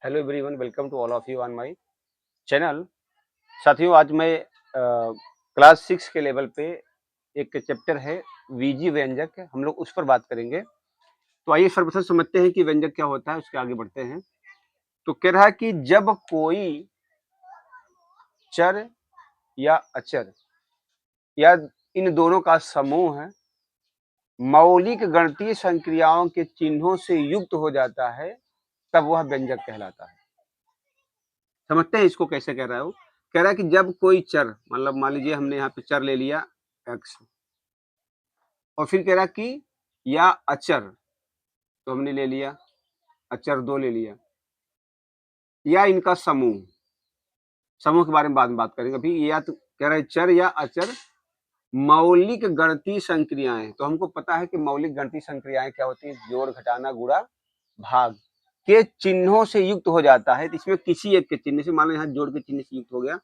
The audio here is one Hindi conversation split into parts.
Hello everyone, welcome to all of you on my channel. साथियों, आज मैं क्लास 6 के लेवल पे एक चैप्टर है वीजी व्यंजक, हम लोग उस पर बात करेंगे। तो आइए सर्वप्रथम समझते हैं कि व्यंजक क्या होता है, उसके आगे बढ़ते हैं। तो कह रहा है कि जब कोई चर या अचर या इन दोनों का समूह मौलिक गणितीय संक्रियाओं के चिन्हों से युक्त हो जाता है, तब वह व्यंजक कहलाता है। समझते हैं इसको कैसे कह रहा है वो। कह रहा है कि जब कोई चर, मतलब मान लीजिए हमने यहाँ पे चर ले लिया x, और फिर कह रहा कि या अचर, तो हमने ले लिया अचर 2 ले लिया, या इनका समूह। समूह के बारे में बाद में बात करेंगे। अभी या तो कह रहा है चर या अचर मौलिक गणितीय संक्रियाएं। तो हमको पता है कि मौलिक गणितीय संक्रियाएं क्या होती है, जोड़ घटाना गुणा भाग के चिन्हों से युक्त हो जाता है। तो इसमें किसी एक के चिन्ह से, मान लो यहाँ जोड़ के चिन्ह से युक्त हो गया,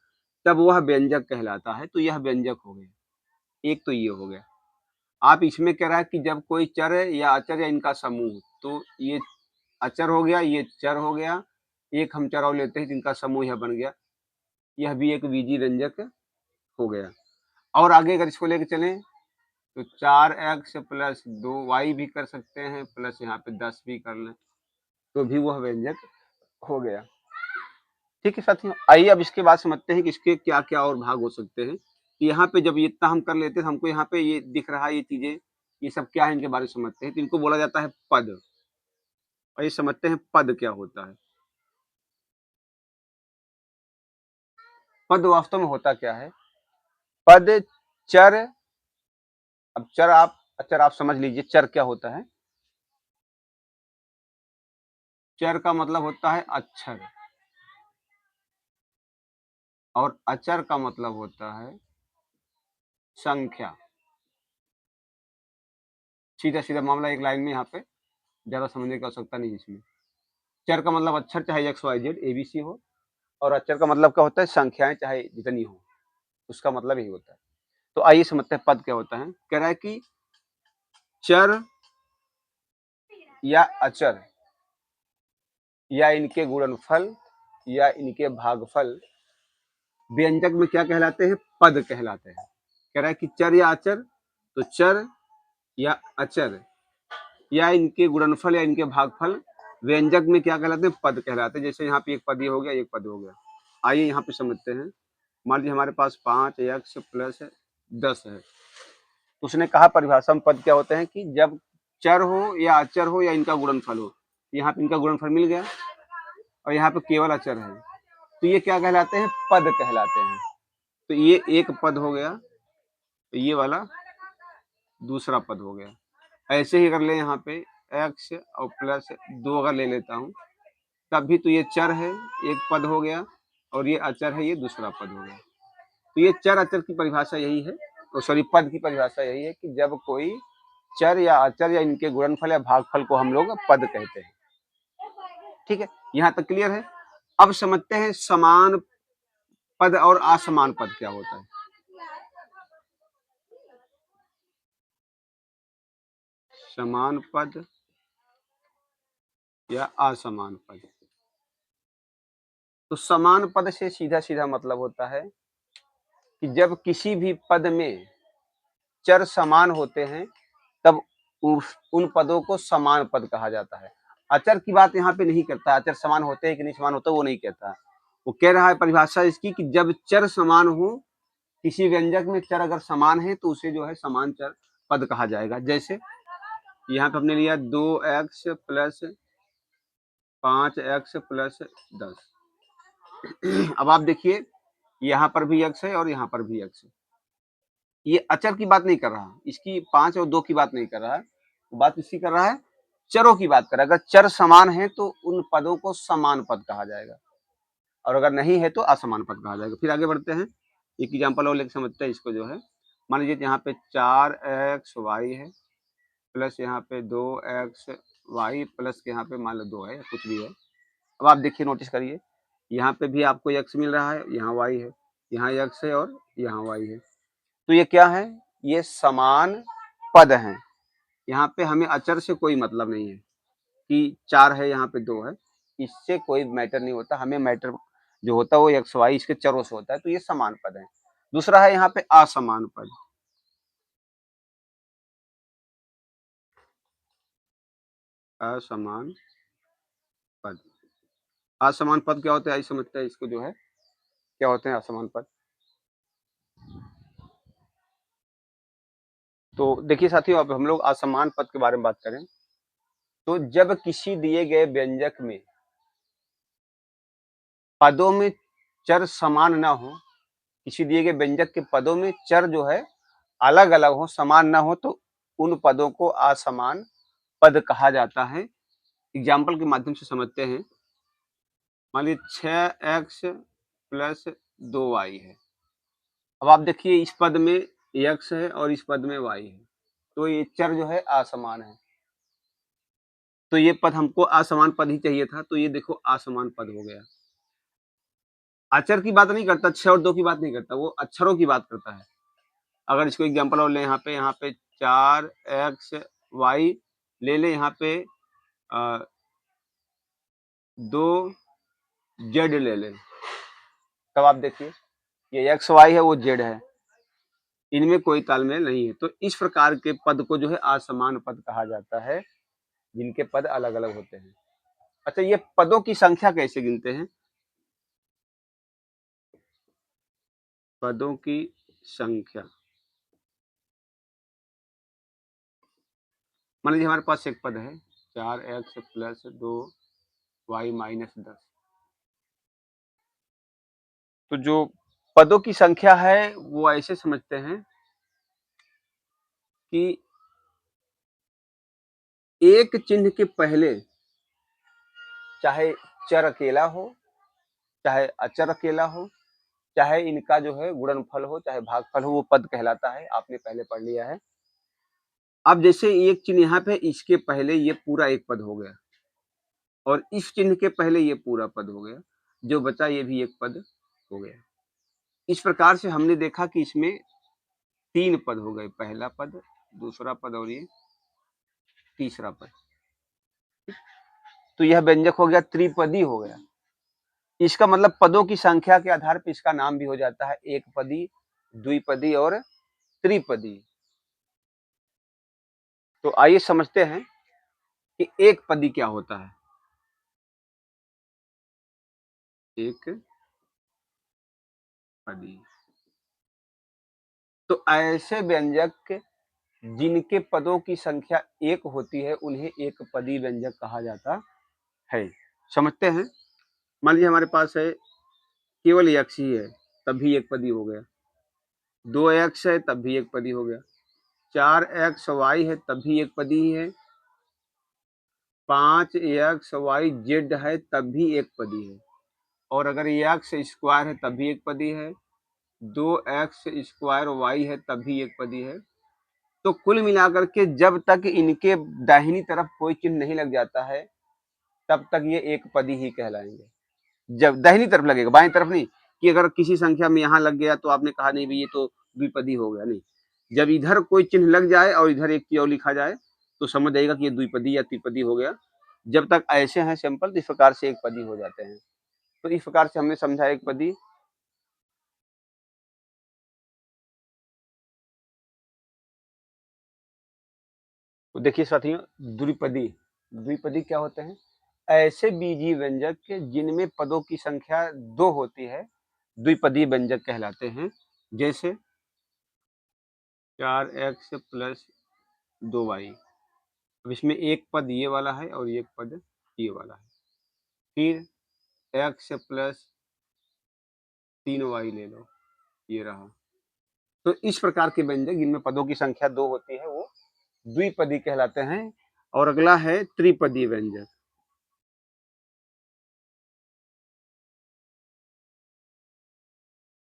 तब वह व्यंजक कहलाता है। तो यह व्यंजक हो गया। एक तो ये हो गया। आप इसमें कह रहा है कि जब कोई चर या अचर या इनका समूह, तो ये अचर हो गया, ये चर हो गया, एक हम चर और लेते हैं जिनका समूह यह बन गया, यह भी एक बीजी व्यंजक हो गया। और आगे अगर इसको लेके चलें तो 4x प्लस 2y भी कर सकते हैं, प्लस यहाँ पे 10 भी कर लें, तो भी वह व्यंजक हो गया। ठीक है साथियों, आइए अब इसके बाद समझते हैं कि इसके क्या क्या और भाग हो सकते हैं। कि यहाँ पे जब इतना हम कर लेते हैं, हमको यहाँ पे ये दिख रहा है, ये चीजें, ये सब क्या है, इनके बारे में समझते हैं। तो इनको बोला जाता है पद। और ये समझते हैं पद क्या होता है। पद वास्तव में होता क्या है। पद चर, अब चर आप समझ लीजिए चर क्या होता है। चर का मतलब होता है अक्षर, और अचर का मतलब होता है संख्या। सीधा सीधा मामला एक लाइन में, यहाँ पे ज्यादा समझने की आवश्यकता नहीं इसमें। चर का मतलब अक्षर, चाहे एक्स वाई जेड एबीसी हो, और अक्षर का मतलब क्या होता है, संख्याएं चाहे जितनी हो, उसका मतलब यही होता है। तो आइए समझते हैं पद क्या होता है। कह रहा है कि चर या अचर या इनके गुणनफल या इनके भागफल व्यंजक में क्या कहलाते हैं, पद कहलाते हैं। कह रहा है कि चर या अचर, तो चर या अचर या इनके गुणनफल या इनके भागफल व्यंजक में क्या कहलाते हैं, पद कहलाते हैं। जैसे यहाँ पे एक पद ये हो गया, एक पद हो गया। आइए यहाँ पे समझते हैं। मान लीजिए हमारे पास 5x प्लस 10 है। उसने कहा परिभाषा में पद क्या होते हैं कि जब चर हो या अचर हो या इनका गुणनफल हो। यहाँ पे इनका गुणनफल मिल गया, और यहाँ पे केवल अचर है, तो ये क्या कहलाते हैं, पद कहलाते हैं। तो ये एक पद हो गया, तो ये वाला दूसरा पद हो गया। ऐसे ही अगर ले यहाँ पे x और प्लस 2 अगर ले लेता हूँ, तब भी तो ये चर है, एक पद हो गया, और ये अचर है, ये दूसरा पद हो गया। तो ये चर अचर की परिभाषा यही है, तो सॉरी पद की परिभाषा यही है कि जब कोई चर या अचर या इनके गुणनफल या भागफल को हम लोग पद कहते हैं। ठीक है, यहाँ तक क्लियर है। अब समझते हैं समान पद और असमान पद क्या होता है। समान पद या असमान पद। तो समान पद से सीधा सीधा मतलब होता है कि जब किसी भी पद में चर समान होते हैं, तब उन पदों को समान पद कहा जाता है। अचर की बात यहाँ पे नहीं करता, अचर समान होते हैं कि नहीं समान होते वो नहीं कहता। वो कह रहा है परिभाषा इसकी कि जब चर समान हो, किसी व्यंजक में चर अगर समान है तो उसे जो है समान चर पद कहा जाएगा। जैसे यहाँ पे हमने लिया 2x प्लस 5x प्लस 10। अब आप देखिए, यहाँ पर भी x है और यहाँ पर भी x है। ये अचर की बात नहीं कर रहा, इसकी 5 और 2 की बात नहीं कर रहा है, बात इसकी कर रहा है चरों की बात कर रहा है। अगर चर समान है तो उन पदों को समान पद कहा जाएगा, और अगर नहीं है तो असमान पद कहा जाएगा। फिर आगे बढ़ते हैं, एक एग्जाम्पल और लेकर समझते हैं इसको। जो है मान लीजिए यहाँ पे 4xy है, प्लस यहाँ पे 2xy प्लस के यहाँ पे मान लो 2 है, कुछ भी है। अब आप देखिए, नोटिस करिए, यहाँ पे भी आपको x मिल रहा है, यहाँ y है, यहाँ x है और यहाँ y है। तो ये क्या है, ये समान पद हैं। यहाँ पे हमें अचर से कोई मतलब नहीं है कि 4 है यहाँ पे 2 है, इससे कोई मैटर नहीं होता, हमें मैटर जो होता है वो एक्स वाई इसके चरों से होता है, तो ये समान पद है। दूसरा है यहाँ पे असमान पद। असमान पद, असमान पद क्या होता है, आइए समझते हैं इसको जो है क्या होते हैं असमान पद। तो देखिए साथियों, अब हम लोग असमान पद के बारे में बात करें, तो जब किसी दिए गए व्यंजक में पदों में चर समान ना हो, किसी दिए गए व्यंजक के पदों में चर जो है अलग अलग हो, समान ना हो, तो उन पदों को असमान पद कहा जाता है। एग्जाम्पल के माध्यम से समझते हैं। मान लीजिए 6x प्लस 2y है। अब आप देखिए इस पद में x है और इस पद में y है, तो ये चर जो है असमान है, तो ये पद हमको असमान पद ही चाहिए था, तो ये देखो असमान पद हो गया। अचर की बात नहीं करता, 6 और 2 की बात नहीं करता, वो अक्षरों की बात करता है। अगर इसको एग्जाम्पल और ले, यहाँ पे 4x y ले ले, यहाँ पे 2z ले ले, तब आप देखिए ये एक्स वाई है, वो जेड है, इनमें कोई तालमेल नहीं है। तो इस प्रकार के पद को जो है असमान पद कहा जाता है, जिनके पद अलग अलग होते हैं। अच्छा, ये पदों की संख्या कैसे गिनते हैं? पदों की संख्या, मान लीजिए हमारे पास एक पद है 4x प्लस 2y माइनस 10, तो जो पदों की संख्या है वो ऐसे समझते हैं कि एक चिन्ह के पहले चाहे चर अकेला हो, चाहे अचर अकेला हो, चाहे इनका जो है गुणनफल हो, चाहे भागफल हो, वो पद कहलाता है। आपने पहले पढ़ लिया है। अब जैसे एक चिन्ह यहाँ पे, इसके पहले ये पूरा एक पद हो गया, और इस चिन्ह के पहले ये पूरा पद हो गया, जो बचा ये भी एक पद हो गया। इस प्रकार से हमने देखा कि इसमें 3 पद हो गए, पहला पद, दूसरा पद और ये तीसरा पद। तो यह व्यंजक हो गया, त्रिपदी हो गया। इसका मतलब पदों की संख्या के आधार पर इसका नाम भी हो जाता है एक पदी, द्विपदी और त्रिपदी। तो आइए समझते हैं कि एक पदी क्या होता है। एक पदी, तो ऐसे व्यंजक जिनके पदों की संख्या एक होती है, उन्हें एक पदी व्यंजक कहा जाता है। समझते हैं। मान लीजिए हमारे पास है केवल x ही है, तब भी एक पदी हो गया। 2x है, तब भी एक पदी हो गया। 4xy है, तब भी एक पदी ही है। 5xyz है, तब भी एक पदी है। और अगर x स्क्वायर है, तब भी एक पदी है। 2x स्क्वायर y है, तब भी एक पदी है। तो कुल मिलाकर के जब तक इनके दाहिनी तरफ कोई चिन्ह नहीं लग जाता है, तब तक ये एक पदी ही कहलाएंगे। जब दाहिनी तरफ लगेगा, बाएं तरफ नहीं, कि अगर किसी संख्या में यहाँ लग गया तो आपने कहा नहीं भाई ये तो द्विपदी हो गया, नहीं। जब इधर कोई चिन्ह लग जाए और इधर एक चीज और लिखा जाए, तो समझ जाएगा कि ये द्विपदी या त्रिपदी हो गया। जब तक ऐसे हैं सिंपल, तो इस प्रकार से एक पदी हो जाते हैं। तो इस प्रकार से हमने समझा एक पदी। तो देखिए साथियों, द्विपदी, द्विपदी क्या होते हैं? ऐसे बीजीय व्यंजक जिनमें पदों की संख्या 2 होती है, द्विपदी व्यंजक कहलाते हैं। जैसे 4x प्लस 2y, अब इसमें एक पद ये वाला है और एक पद ये वाला है। फिर x प्लस 3y ले लो, ये रहा। तो इस प्रकार के व्यंजक जिनमें पदों की संख्या 2 होती है, वो द्विपदी कहलाते हैं। और अगला है त्रिपदी व्यंजक।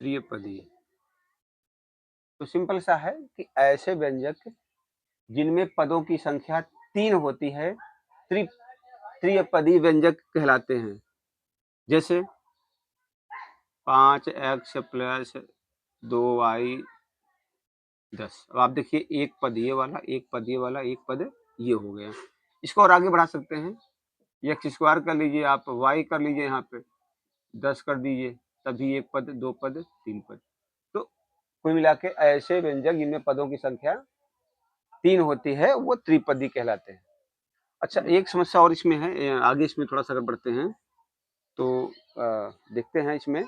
त्रिपदी, तो सिंपल सा है कि ऐसे व्यंजक जिनमें पदों की संख्या 3 होती है, त्रिपदी व्यंजक कहलाते हैं। जैसे 5x प्लस 2y 10। अब आप देखिए एक पद ये वाला, एक पद ये वाला, एक पद ये हो गया। इसको और आगे बढ़ा सकते हैं। एक्स स्क्वायर कर लीजिए, आप वाई कर लीजिए, यहाँ पे 10 कर दीजिए, तभी 1 पद, 2 पद, 3 पद। तो कुल मिला के ऐसे व्यंजक जिनमें पदों की संख्या 3 होती है वो त्रिपदी कहलाते हैं। अच्छा, एक समस्या और इसमें है, आगे इसमें थोड़ा सा अगर बढ़ते हैं तो देखते हैं इसमें।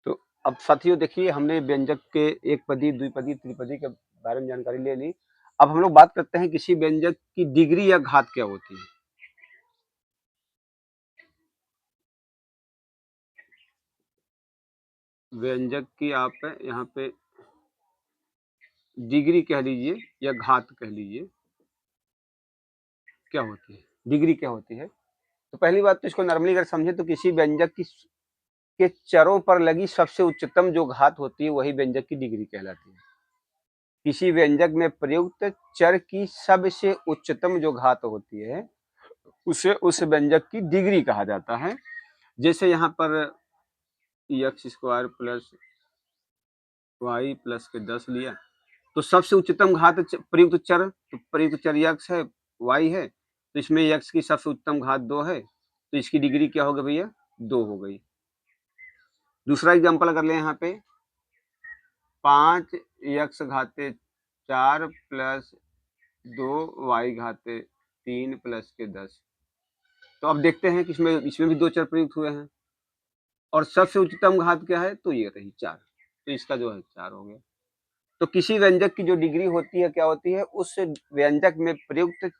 तो अब साथियों देखिए, हमने व्यंजक के एक पदी, द्विपदी, त्रिपदी के बारे में जानकारी ले ली। अब हम लोग बात करते हैं किसी व्यंजक की डिग्री या घात क्या होती है। व्यंजक की आप यहाँ पे डिग्री कह लीजिए या घात कह लीजिए, क्या होती है, डिग्री क्या होती है। तो पहली बात तो इसको नॉर्मली अगर समझे तो किसी व्यंजक की के चरों पर लगी सबसे उच्चतम जो घात होती है वही व्यंजक की डिग्री कहलाती है। किसी व्यंजक में प्रयुक्त चर की सबसे उच्चतम जो घात होती है उसे उस व्यंजक की डिग्री कहा जाता है। जैसे यहाँ पर x square plus y plus के 10 लिया, तो सबसे उच्चतम घात प्रयुक्त चर, तो प्रयुक्त चर एक्स है, वाई है, तो इसमें एक्स की सबसे उच्चतम घात 2 है, तो इसकी डिग्री क्या हो गई भैया, 2 हो गई। दूसरा एग्जाम्पल अगर लें यहाँ पे 5 एक्स घाते 4 प्लस 2 वाई घाते 3 प्लस के 10, तो अब देखते हैं कि इसमें भी 2 चर प्रयुक्त हुए हैं और सबसे उच्चतम घात क्या है, तो ये रही 4, तो इसका जो है 4 हो गया। तो किसी व्यंजक की जो डिग्री होती है क्या होती है, उस व्यंजक में प्रयुक्त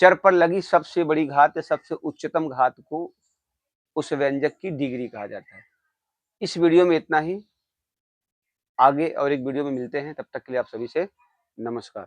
चर पर लगी सबसे बड़ी घात या सबसे उच्चतम घात को उस व्यंजक की डिग्री कहा जाता है। इस वीडियो में इतना ही, आगे और एक वीडियो में मिलते हैं, तब तक के लिए आप सभी से नमस्कार।